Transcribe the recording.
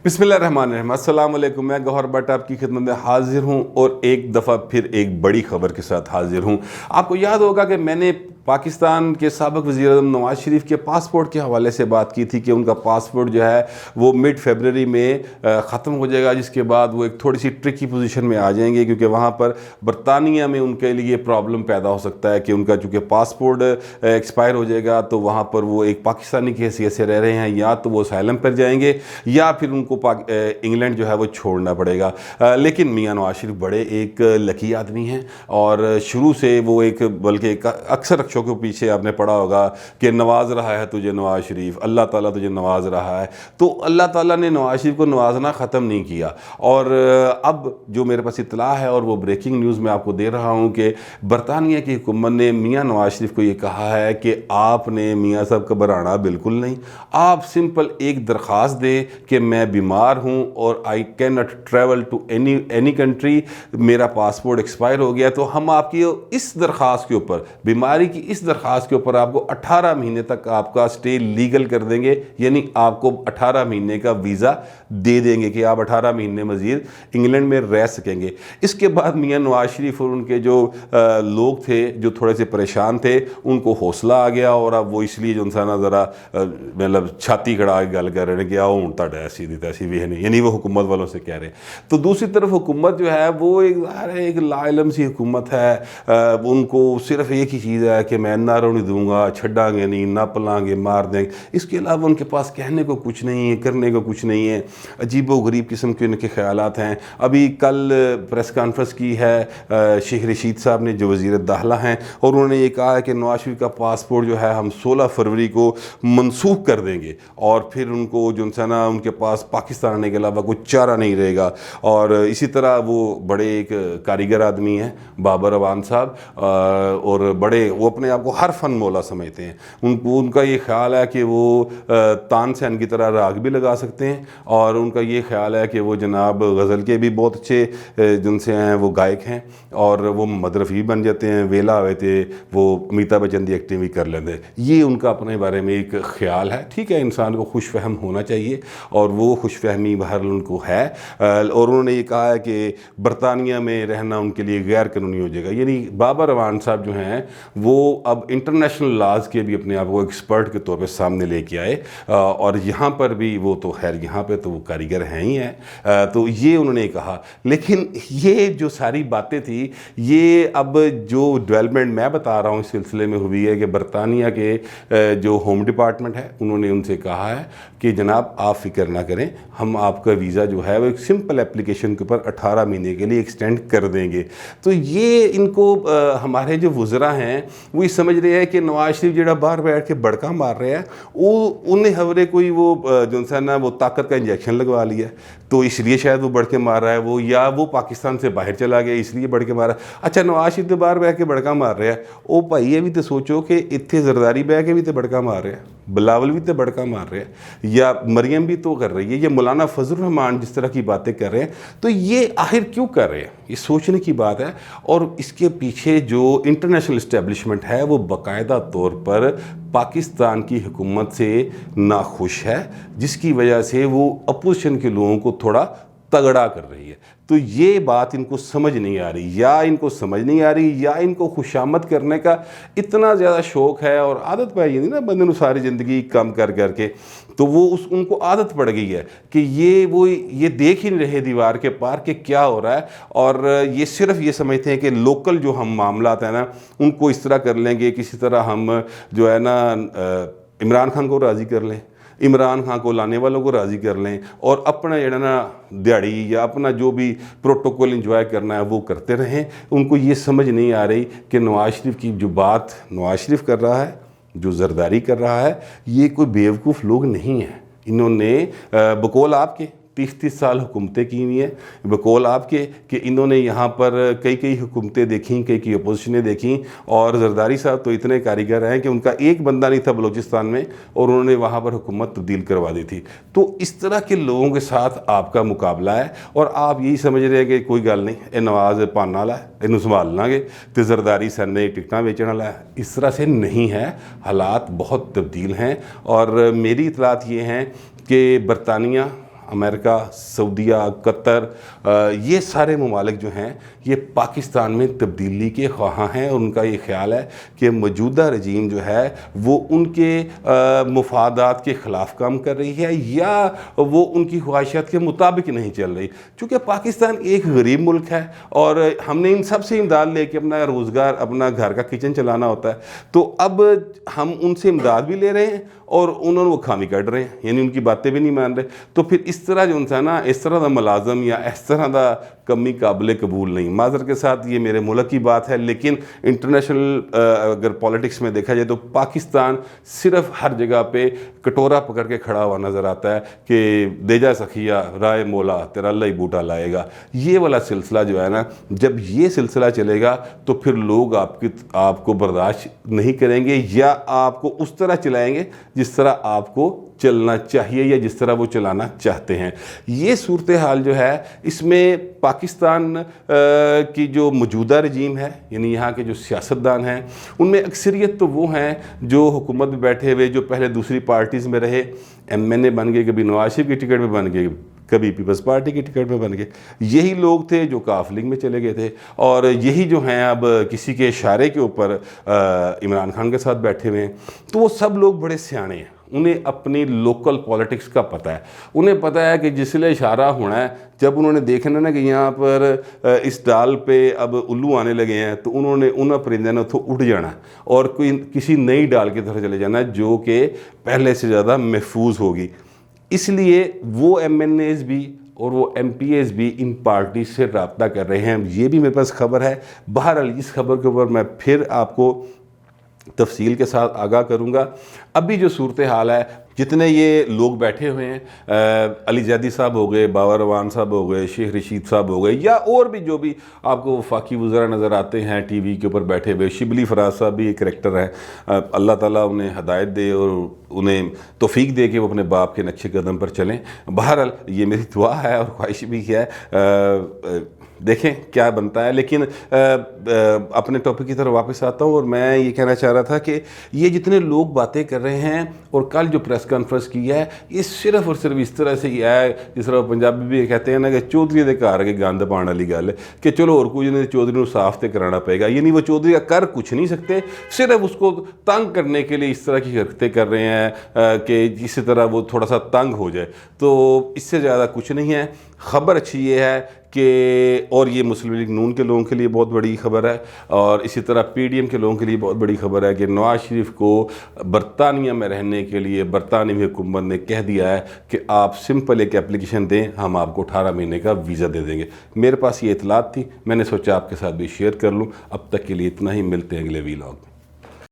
बिस्मिल्लाहिर्रहमानिर्रहीम। अस्सलाम वालेकुम। मैं गौहर भट्ट आपकी खिदमत में हाजिर हूँ और एक दफ़ा फिर एक बड़ी खबर के साथ हाजिर हूँ। आपको याद होगा कि मैंने पाकिस्तान के साबिक़ वज़ीर-ए-आज़म नवाज़ शरीफ के पासपोर्ट के हवाले से बात की थी कि उनका पासपोर्ट जो है वो मिड फरवरी में ख़त्म हो जाएगा, जिसके बाद वो एक थोड़ी सी ट्रिकी पोजीशन में आ जाएंगे क्योंकि वहाँ पर बरतानिया में उनके लिए प्रॉब्लम पैदा हो सकता है कि उनका चूँकि पासपोर्ट एक्सपायर हो जाएगा तो वहाँ पर वो एक पाकिस्तानी की हैसियत से रह रहे हैं, या तो वो असाइलम पर जाएंगे या फिर उनको इंग्लैंड जो है वो छोड़ना पड़ेगा। लेकिन मियाँ नवाज़ शरीफ बड़े एक लकी आदमी हैं और शुरू से वो एक बल्कि अक्सर अक्षरों के पीछे आपने पढ़ा होगा कि नवाज रहा है तुझे नवाज शरीफ, अल्लाह ताला तुझे नवाज रहा है। तो अल्लाह ताला ने नवाज शरीफ को नवाजना ख़त्म नहीं किया। और अब जो मेरे पास इत्तला है और वो ब्रेकिंग न्यूज़ मैं आपको दे रहा हूँ कि बरतानिया की हुकूमत ने मियाँ नवाज शरीफ को ये कहा है कि आपने मियाँ साहब घबराना बिल्कुल नहीं, आप सिंपल एक दरख्वास्त दें कि मैं बीमार हूँ और I can not travel to any country, मेरा पासपोर्ट एक्सपायर हो गया, तो हम आपकी इस दरख्वास्त के ऊपर, बीमारी की इस दरख्वास्त के ऊपर आपको 18 महीने तक आपका स्टे लीगल कर देंगे, यानी आपको 18 महीने का वीज़ा दे देंगे कि आप 18 महीने मज़ीद इंग्लैंड में रह सकेंगे। इसके बाद मियाँ नवाज शरीफ और उनके जो लोग थे जो थोड़े से परेशान थे उनको हौसला आ गया और अब वो इसलिए जो इंसान ज़रा मतलब छाती खड़ा के गल कर रहे हैं कि आओ हूँ तुहाडा ऐसी दी तैसी भी है नहीं, यानी वो हुकूमत वालों से कह रहे। तो दूसरी तरफ हुकूमत जो है वो एक लाइलम सी हुकूमत है, उनको सिर्फ एक ही चीज़ है कि मैं नारों नहीं दूंगा, छड़ांगे नहीं, नाप लांगे, मार देंगे, इसके अलावा उनके पास कहने को कुछ नहीं है, करने को कुछ नहीं है। अजीब व गरीब किस्म के उनके ख्यालात हैं। अभी कल प्रेस कॉन्फ्रेंस की है शेख रशीद साहब ने जो वज़ीर दाखिला हैं, और उन्होंने ये कहा है कि नवाज शरीफ का पासपोर्ट जो है हम 16 फरवरी को मनसूख कर देंगे और फिर उनको जो ना उनके पास पाकिस्तान आने के अलावा कोई चारा नहीं रहेगा। और इसी तरह वो बड़े एक कारीगर आदमी हैं बाबर अवान साहब, और बड़े वो अपने आप को हर फन मौला समझते हैं। उनका ये ख्याल है कि वो तानसेन की तरह राग भी लगा सकते हैं, और उनका ये ख्याल है कि वो जनाब गज़ल के भी बहुत अच्छे जिनसे हैं वो गायक हैं, और वो मदरफ़ी बन जाते हैं, वेला हुए थे वो अमिताभ बच्चन की एक्टिंग भी कर लेते हैं। ये उनका अपने बारे में एक ख्याल है। ठीक है, इंसान को खुश फहम होना चाहिए और वो खुश फहमी बहर उनको है। और उन्होंने ये कहा है कि बरतानिया में रहना उनके लिए गैर कानूनी हो जाएगा। यानी बाबर अवान साहब जो हैं वो अब इंटरनेशनल लाज के भी अपने आप को एक्सपर्ट के तौर पे सामने लेके आए, और यहाँ पर भी वो तो खैर यहाँ पे तो वो कारीगर हैं ही हैं। तो ये उन्होंने कहा, लेकिन ये जो सारी बातें थी ये अब जो डेवलपमेंट मैं बता रहा हूँ इस सिलसिले में हुई है कि बरतानिया के जो होम डिपार्टमेंट है उन्होंने उनसे कहा है कि जनाब आप फ़िक्र ना करें, हम आपका वीज़ा जो है वो एक सिंपल एप्लीकेशन के ऊपर 18 महीने के लिए एक्सटेंड कर देंगे। तो ये इनको हमारे जो वज़रा हैं वो ये समझ रहे हैं कि नवाज शरीफ जरा बाहर बैठ के बड़का मार रहे हैं, वो उन्हें हवरे कोई वो जो सा ना वो ताकत का इंजेक्शन लगवा लिया तो इसलिए शायद वो बढ़ के मार रहा है वो, या वो पाकिस्तान से बाहर चला गया इसलिए बढ़ के मारा। अच्छा, नवाज शरीफ तो बाहर बैठ के बड़का मार रहा है, ओ भाई ये भी तो सोचो कि इतने जरदारी बह के भी तो बड़का मार रहे हैं, बिलावल भी तो बड़का मार रहे हैं, या मरियम भी तो कर रही है, या मौलाना फजल रहमान जिस तरह की बातें कर रहे हैं, तो ये आखिर क्यों कर रहे हैं, ये सोचने की बात है। और इसके पीछे जो इंटरनेशनल इस्टेब्लिशमेंट है वो बाकायदा तौर पर पाकिस्तान की हुकूमत से नाखुश है, जिसकी वजह से वो अपोजिशन के लोगों को थोड़ा तगड़ा कर रही है। तो ये बात इनको समझ नहीं आ रही, या इनको समझ नहीं आ रही, या इनको खुशामद करने का इतना ज़्यादा शौक़ है और आदत पै गई ना बंदे को सारी ज़िंदगी काम कर करके, तो वो उनको आदत पड़ गई है कि ये देख ही नहीं रहे दीवार के पार कि क्या हो रहा है, और ये सिर्फ ये समझते हैं कि लोकल जो हम मामलात हैं ना उनको इस तरह कर लेंगे, किसी तरह हम जो है ना इमरान खान को राज़ी कर लें, इमरान खान को लाने वालों को राज़ी कर लें, और अपना जो ना दिहाड़ी या अपना जो भी प्रोटोकॉल इंजॉय करना है वो करते रहें। उनको ये समझ नहीं आ रही कि नवाज शरीफ की जो बात नवाज शरीफ कर रहा है, जो जरदारी कर रहा है, ये कोई बेवकूफ़ लोग नहीं हैं। इन्होंने बकौल आपके 30-30 साल हुकूमतें की हुई हैं, बकौल आपके कि इन्होंने यहाँ पर कई हुकूमतें देखी, कई अपोजिशनें देखी, और जरदारी साहब तो इतने कारीगर हैं कि उनका एक बंदा नहीं था बलूचिस्तान में और उन्होंने वहाँ पर हुकूमत तब्दील करवा दी थी। तो इस तरह के लोगों के साथ आपका मुकाबला है, और आप यही समझ रहे हैं कि कोई गल नहीं, ये नवाज पाने वाला है, इनू संभाल लांगे, तो जरदारी सर ने टिकटां बेचने वाला है। इस तरह से नहीं है, हालात बहुत तब्दील हैं। और मेरी इतलात ये हैं कि बरतानिया امریکہ، سعودیہ، قطر، یہ سارے ممالک جو ہیں یہ پاکستان میں تبدیلی کے خواہاں ہیں، اور ان کا یہ خیال ہے کہ موجودہ رجیم جو ہے وہ ان کے مفادات کے خلاف کام کر رہی ہے، یا وہ ان کی خواہشات کے مطابق نہیں چل رہی۔ چونکہ پاکستان ایک غریب ملک ہے اور ہم نے ان سب سے امداد لے کے اپنا روزگار، اپنا گھر کا کچن چلانا ہوتا ہے، تو اب ہم ان سے امداد بھی لے رہے ہیں اور انہوں نے وہ خامی کٹ رہے ہیں، یعنی ان کی باتیں بھی نہیں مان رہے۔ تو پھر اس طرح جو ہے نا، اس طرح دا ملازم یا اس طرح دا کمی قابل قبول نہیں۔ معذرت کے ساتھ یہ میرے ملک کی بات ہے، لیکن انٹرنیشنل اگر پالیٹکس میں دیکھا جائے تو پاکستان صرف ہر جگہ پہ کٹورا پکڑ کے کھڑا ہوا نظر آتا ہے کہ دے جا سخیا رائے مولا تیرا اللہ ہی بوٹا لائے گا۔ یہ والا سلسلہ جو ہے نا، جب یہ سلسلہ چلے گا تو پھر لوگ آپ کو برداشت نہیں کریں گے، یا آپ کو اس طرح چلائیں گے جس طرح آپ کو چلنا چاہیے یا جس طرح وہ چلانا چاہتے ہیں۔ یہ صورتحال جو ہے، اس میں پاکستان کی جو موجودہ رجیم ہے، یعنی یہاں کے جو سیاستدان ہیں، ان میں اکثریت تو وہ ہیں جو حکومت میں بیٹھے ہوئے، جو پہلے دوسری پارٹیز میں رہے، ایم این اے بن گئے، کبھی نواز شریف کی ٹکٹ پہ بن گئے، کبھی پیپلز پارٹی کی ٹکٹ پہ بن گئے۔ یہی لوگ تھے جو کاف لیگ میں چلے گئے تھے، اور یہی جو ہیں اب کسی کے اشارے کے اوپر عمران خان کے ساتھ بیٹھے ہوئے ہیں۔ تو وہ سب لوگ بڑے سیانے ہیں، انہیں اپنی لوکل پولیٹکس کا پتہ ہے، انہیں پتہ ہے کہ جس لئے اشارہ ہونا ہے، جب انہوں نے دیکھنا نا کہ یہاں پر اس ڈال پہ اب الو آنے لگے ہیں، تو انہوں نے ان پرندے نے تو اٹھ جانا اور کسی نئی ڈال کی طرف چلے جانا جو کہ پہلے سے زیادہ محفوظ ہوگی۔ اس لیے وہ ایم این ایز بھی اور وہ ایم پی ایز بھی ان پارٹی سے رابطہ کر رہے ہیں۔ یہ بھی میرے پاس خبر ہے، بہرحال اس خبر کے اوپر میں پھر آپ کو تفصیل کے ساتھ آگاہ کروں گا۔ ابھی جو صورتحال ہے، جتنے یہ لوگ بیٹھے ہوئے ہیں، علی زیدی صاحب ہو گئے، باور روان صاحب ہو گئے، شیخ رشید صاحب ہو گئے، یا اور بھی جو بھی آپ کو وفاقی وزراء نظر آتے ہیں ٹی وی کے اوپر بیٹھے ہوئے، شبلی فراز صاحب بھی ایک کریکٹر ہیں، اللہ تعالیٰ انہیں ہدایت دے اور انہیں توفیق دے کہ وہ اپنے باپ کے نقش قدم پر چلیں۔ بہرحال یہ میری دعا ہے اور خواہش بھی ہے، دیکھیں کیا بنتا ہے۔ لیکن اپنے ٹاپک کی طرف واپس آتا ہوں، اور میں یہ کہنا چاہ رہا تھا کہ یہ جتنے لوگ باتیں کر رہے ہیں اور کل جو پریس کانفرنس کی ہے، یہ صرف اور صرف اس طرح سے ہی ہے، جس طرح پنجابی بھی کہتے ہیں نا کہ چودھری دے گھر کے گند پان والی گل ہے، کہ چلو اور کچھ نہیں، چودھری کو صاف تے کرانا پائے گا۔ یعنی وہ چودھری کر کچھ نہیں سکتے، صرف اس کو تنگ کرنے کے لیے اس طرح کی حرکتیں کر رہے ہیں کہ جس طرح وہ تھوڑا سا تنگ ہو جائے۔ تو اس سے زیادہ کچھ نہیں ہے۔ خبر اچھی یہ ہے کہ، اور یہ مسلم لیگ نون کے لوگوں کے لیے بہت بڑی خبر ہے، اور اسی طرح پی ڈی ایم کے لوگوں کے لیے بہت بڑی خبر ہے کہ نواز شریف کو برطانیہ میں رہنے کے لیے برطانوی حکومت نے کہہ دیا ہے کہ آپ سمپل ایک اپلیکیشن دیں، ہم آپ کو 18 مہینے کا ویزا دے دیں گے۔ میرے پاس یہ اطلاعات تھی، میں نے سوچا آپ کے ساتھ بھی شیئر کر لوں۔ اب تک کے لیے اتنا ہی، ملتے ہیں اگلے ویلاگ میں۔